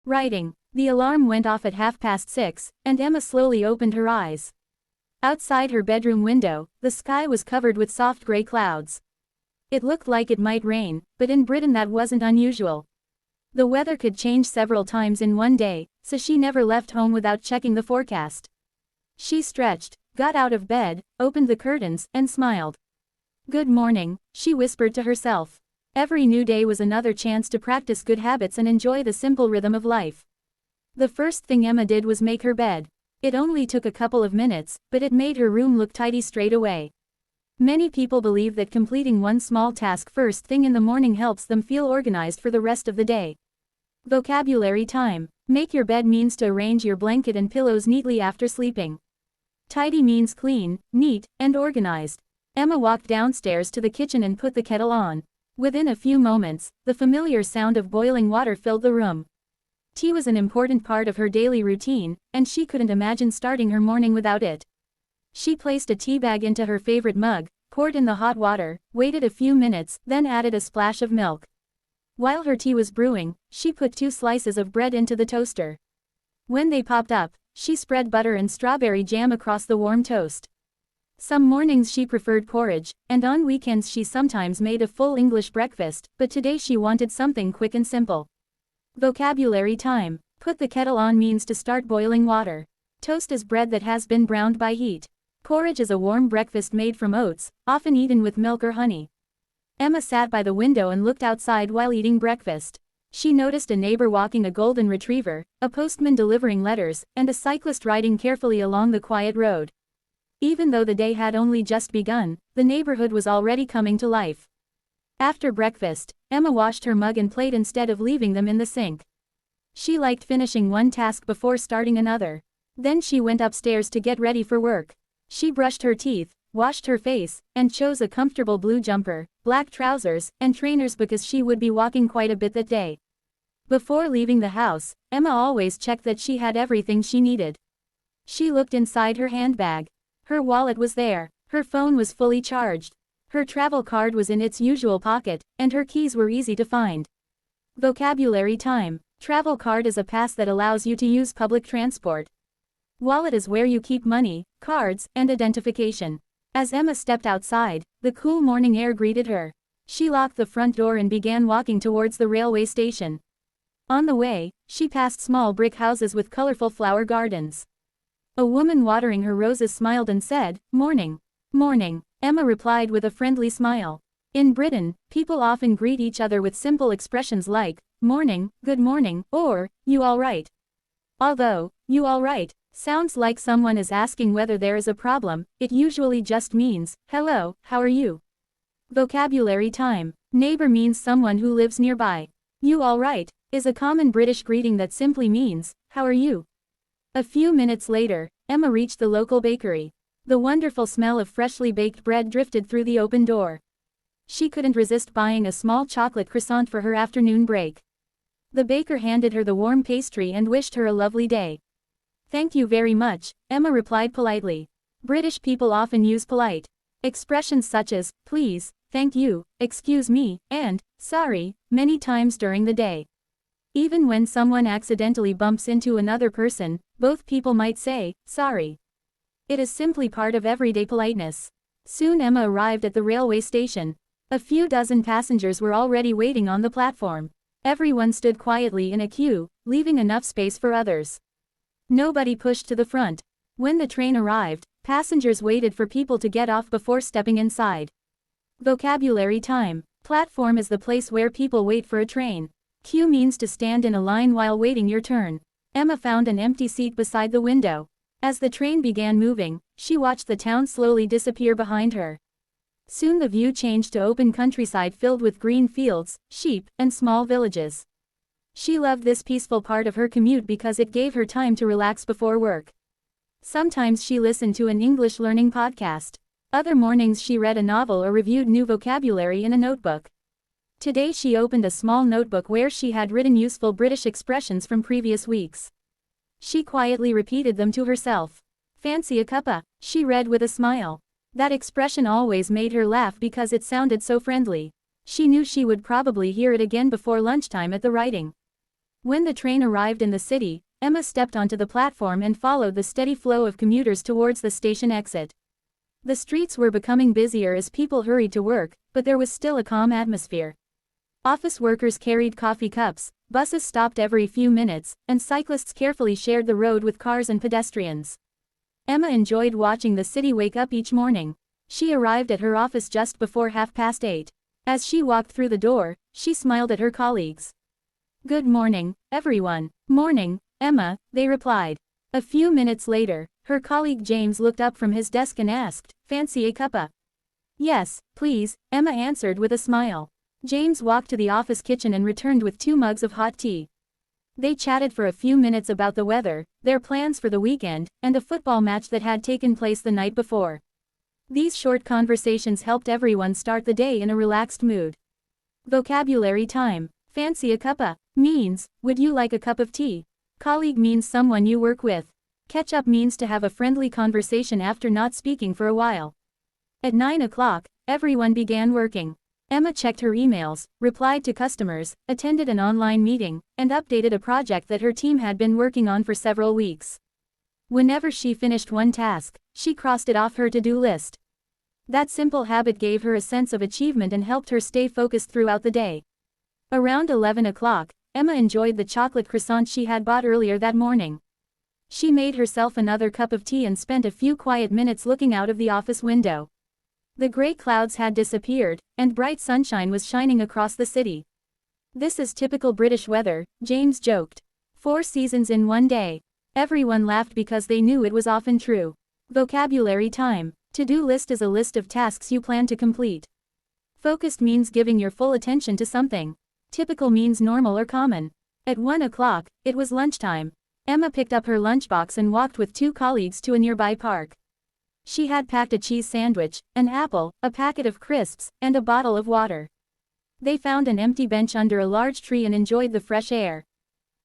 Writing. The alarm went off at 6:30, and Emma slowly opened her eyes. Outside her bedroom window, the sky was covered with soft gray clouds. It looked like it might rain, but in Britain that wasn't unusual. The weather could change several times in one day, so she never left home without checking the forecast. She stretched, got out of bed, opened the curtains, and smiled. "Good morning," she whispered to herself. Every new day was another chance to practice good habits and enjoy the simple rhythm of life. The first thing Emma did was make her bed. It only took a couple of minutes, but it made her room look tidy straight away. Many people believe that completing one small task first thing in the morning helps them feel organized for the rest of the day. Vocabulary time. Make your bed means to arrange your blanket and pillows neatly after sleeping. Tidy means clean, neat, and organized. Emma walked downstairs to the kitchen and put the kettle on. Within a few moments, the familiar sound of boiling water filled the room. Tea was an important part of her daily routine, and she couldn't imagine starting her morning without it. She placed a tea bag into her favorite mug, poured in the hot water, waited a few minutes, then added a splash of milk. While her tea was brewing, she put 2 slices of bread into the toaster. When they popped up, she spread butter and strawberry jam across the warm toast. Some mornings she preferred porridge, and on weekends she sometimes made a full English breakfast, but today she wanted something quick and simple. Vocabulary time. Put the kettle on means to start boiling water. Toast is bread that has been browned by heat. Porridge is a warm breakfast made from oats, often eaten with milk or honey. Emma sat by the window and looked outside while eating breakfast. She noticed a neighbor walking a golden retriever, a postman delivering letters, and a cyclist riding carefully along the quiet road. Even though the day had only just begun, the neighborhood was already coming to life. After breakfast, Emma washed her mug and plate instead of leaving them in the sink. She liked finishing one task before starting another. Then she went upstairs to get ready for work. She brushed her teeth, washed her face, and chose a comfortable blue jumper, black trousers, and trainers because she would be walking quite a bit that day. Before leaving the house, Emma always checked that she had everything she needed. She looked inside her handbag. Her wallet was there, her phone was fully charged. Her travel card was in its usual pocket, and her keys were easy to find. Vocabulary time. Travel card is a pass that allows you to use public transport. Wallet is where you keep money, cards, and identification. As Emma stepped outside, the cool morning air greeted her. She locked the front door and began walking towards the railway station. On the way, she passed small brick houses with colorful flower gardens. A woman watering her roses smiled and said, "Morning." "Morning," Emma replied with a friendly smile. In Britain, people often greet each other with simple expressions like, "Morning," "Good morning," or, "You all right?" Although, "You all right" sounds like someone is asking whether there is a problem, it usually just means, "Hello, how are you?" Vocabulary time. Neighbor means someone who lives nearby. "You all right" is a common British greeting that simply means, "How are you?" A few minutes later, Emma reached the local bakery. The wonderful smell of freshly baked bread drifted through the open door. She couldn't resist buying a small chocolate croissant for her afternoon break. The baker handed her the warm pastry and wished her a lovely day. "Thank you very much," Emma replied politely. British people often use polite expressions such as, please, thank you, excuse me, and, sorry, many times during the day. Even when someone accidentally bumps into another person, both people might say, sorry. It is simply part of everyday politeness. Soon Emma arrived at the railway station. A few dozen passengers were already waiting on the platform. Everyone stood quietly in a queue, leaving enough space for others. Nobody pushed to the front. When the train arrived, passengers waited for people to get off before stepping inside. Vocabulary time. Platform is the place where people wait for a train. Queue means to stand in a line while waiting your turn. Emma found an empty seat beside the window. As the train began moving, she watched the town slowly disappear behind her. Soon the view changed to open countryside filled with green fields, sheep, and small villages. She loved this peaceful part of her commute because it gave her time to relax before work. Sometimes she listened to an English learning podcast. Other mornings she read a novel or reviewed new vocabulary in a notebook. Today she opened a small notebook where she had written useful British expressions from previous weeks. She quietly repeated them to herself. "Fancy a cuppa," she read with a smile. That expression always made her laugh because it sounded so friendly. She knew she would probably hear it again before lunchtime at the writing. When the train arrived in the city, Emma stepped onto the platform and followed the steady flow of commuters towards the station exit. The streets were becoming busier as people hurried to work, but there was still a calm atmosphere. Office workers carried coffee cups, buses stopped every few minutes, and cyclists carefully shared the road with cars and pedestrians. Emma enjoyed watching the city wake up each morning. She arrived at her office just before 8:30. As she walked through the door, she smiled at her colleagues. "Good morning, everyone." "Morning, Emma," they replied. A few minutes later, her colleague James looked up from his desk and asked, "Fancy a cuppa?" "Yes, please," Emma answered with a smile. James walked to the office kitchen and returned with 2 mugs of hot tea. They chatted for a few minutes about the weather, their plans for the weekend, and a football match that had taken place the night before. These short conversations helped everyone start the day in a relaxed mood. Vocabulary time. Fancy a cuppa means, would you like a cup of tea? Colleague means someone you work with. Catch up means to have a friendly conversation after not speaking for a while. At 9 o'clock, everyone began working. Emma checked her emails, replied to customers, attended an online meeting, and updated a project that her team had been working on for several weeks. Whenever she finished one task, she crossed it off her to-do list. That simple habit gave her a sense of achievement and helped her stay focused throughout the day. Around 11 o'clock, Emma enjoyed the chocolate croissant she had bought earlier that morning. She made herself another cup of tea and spent a few quiet minutes looking out of the office window. The gray clouds had disappeared, and bright sunshine was shining across the city. "This is typical British weather," James joked. 4 seasons in one day. Everyone laughed because they knew it was often true. Vocabulary time. To-do list is a list of tasks you plan to complete. Focused means giving your full attention to something. Typical means normal or common. At 1 o'clock, it was lunchtime. Emma picked up her lunchbox and walked with 2 colleagues to a nearby park. She had packed a cheese sandwich, an apple, a packet of crisps, and a bottle of water. They found an empty bench under a large tree and enjoyed the fresh air.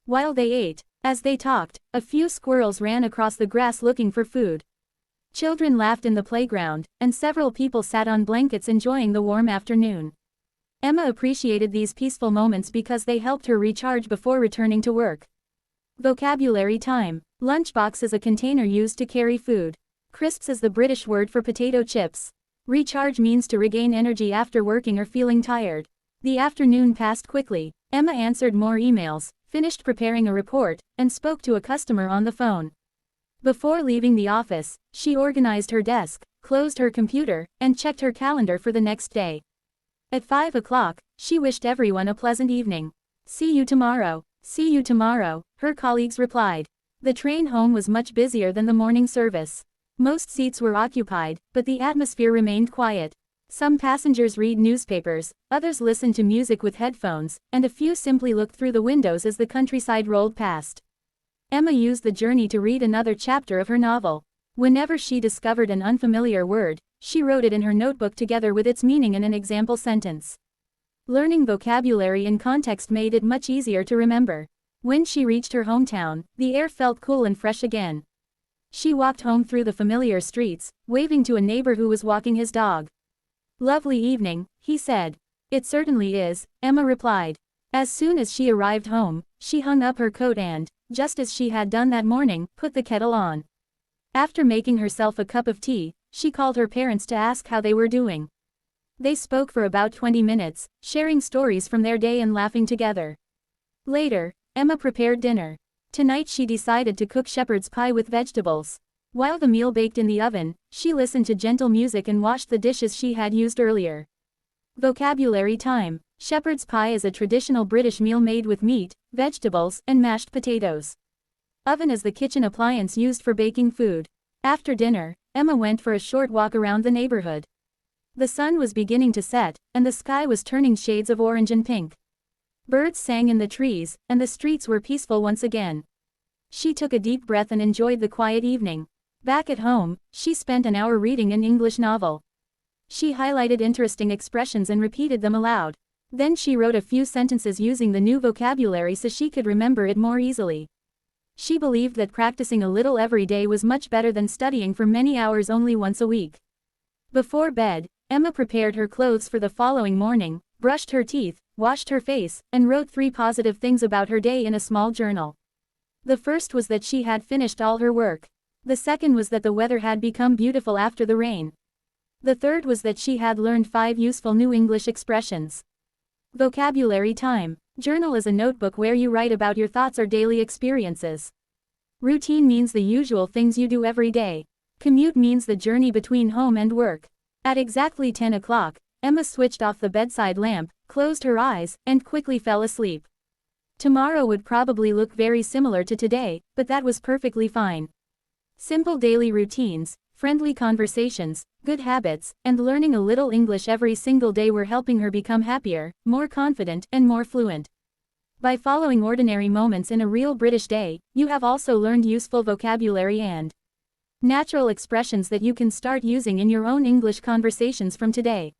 While they ate, as they talked, a few squirrels ran across the grass looking for food. Children laughed in the playground, and several people sat on blankets enjoying the warm afternoon. Emma appreciated these peaceful moments because they helped her recharge before returning to work. Vocabulary time. Lunchbox is a container used to carry food. Crisps is the British word for potato chips. Recharge means to regain energy after working or feeling tired. The afternoon passed quickly. Emma answered more emails, finished preparing a report, and spoke to a customer on the phone. Before leaving the office, she organized her desk, closed her computer, and checked her calendar for the next day. At 5 o'clock, she wished everyone a pleasant evening. "See you tomorrow." "See you tomorrow," her colleagues replied. The train home was much busier than the morning service. Most seats were occupied, but the atmosphere remained quiet. Some passengers read newspapers, others listened to music with headphones, and a few simply looked through the windows as the countryside rolled past. Emma used the journey to read another chapter of her novel. Whenever she discovered an unfamiliar word, she wrote it in her notebook together with its meaning in an example sentence. Learning vocabulary in context made it much easier to remember. When she reached her hometown, the air felt cool and fresh again. She walked home through the familiar streets, waving to a neighbor who was walking his dog. "Lovely evening," he said. "It certainly is," Emma replied. As soon as she arrived home, she hung up her coat and, just as she had done that morning, put the kettle on. After making herself a cup of tea, she called her parents to ask how they were doing. They spoke for about 20 minutes, sharing stories from their day and laughing together. Later, Emma prepared dinner. Tonight she decided to cook shepherd's pie with vegetables. While the meal baked in the oven, she listened to gentle music and washed the dishes she had used earlier. Vocabulary time. Shepherd's pie is a traditional British meal made with meat, vegetables, and mashed potatoes. Oven is the kitchen appliance used for baking food. After dinner, Emma went for a short walk around the neighborhood. The sun was beginning to set, and the sky was turning shades of orange and pink. Birds sang in the trees, and the streets were peaceful once again. She took a deep breath and enjoyed the quiet evening. Back at home, she spent an hour reading an English novel. She highlighted interesting expressions and repeated them aloud. Then she wrote a few sentences using the new vocabulary so she could remember it more easily. She believed that practicing a little every day was much better than studying for many hours only once a week. Before bed, Emma prepared her clothes for the following morning, brushed her teeth, washed her face, and wrote 3 positive things about her day in a small journal. The first was that she had finished all her work. The second was that the weather had become beautiful after the rain. The third was that she had learned 5 useful new English expressions. Vocabulary time. Journal is a notebook where you write about your thoughts or daily experiences. Routine means the usual things you do every day. Commute means the journey between home and work. At exactly 10 o'clock, Emma switched off the bedside lamp, closed her eyes, and quickly fell asleep. Tomorrow would probably look very similar to today, but that was perfectly fine. Simple daily routines, friendly conversations, good habits, and learning a little English every single day were helping her become happier, more confident, and more fluent. By following ordinary moments in a real British day, you have also learned useful vocabulary and natural expressions that you can start using in your own English conversations from today.